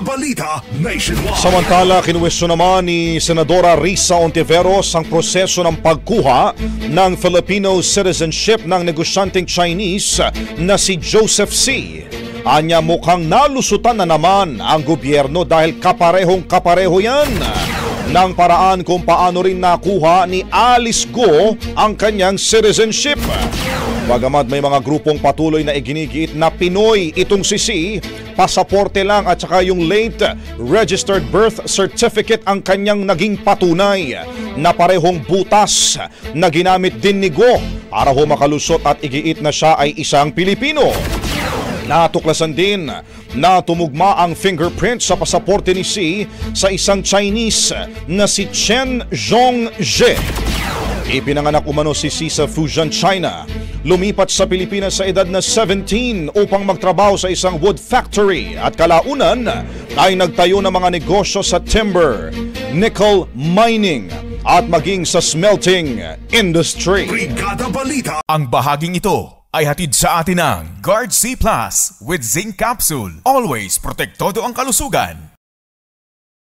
Balita Nationwide. Samantala, kinwestiyon naman ni Senadora Risa Ontiveros ang proseso ng pagkuha ng Filipino citizenship ng negosyanteng Chinese na si Joseph C. Anya mukhang nalusutan na naman ang gobyerno dahil kaparehong-kapareho yan ng paraan kung paano rin nakuha ni Alice Go ang kanyang citizenship. Bagamat may mga grupong patuloy na iginigiit na Pinoy itong si C, pasaporte lang at saka yung late registered birth certificate ang kanyang naging patunay na parehong butas na ginamit din ni Go para makalusot at igiit na siya ay isang Pilipino. Natuklasan din na tumugma ang fingerprint sa pasaporte ni C sa isang Chinese na si Chen Zhongzhe. Ipinanganak umano si C sa Fujian, China. Lumipat sa Pilipinas sa edad na 17 upang magtrabaho sa isang wood factory at kalaunan ay nagtayo ng mga negosyo sa timber, nickel mining at maging sa smelting industry. Brigada Balita. Ang bahaging ito ay hatid sa atin ng Guard C Plus with Zinc Capsule. Always protektado ang kalusugan.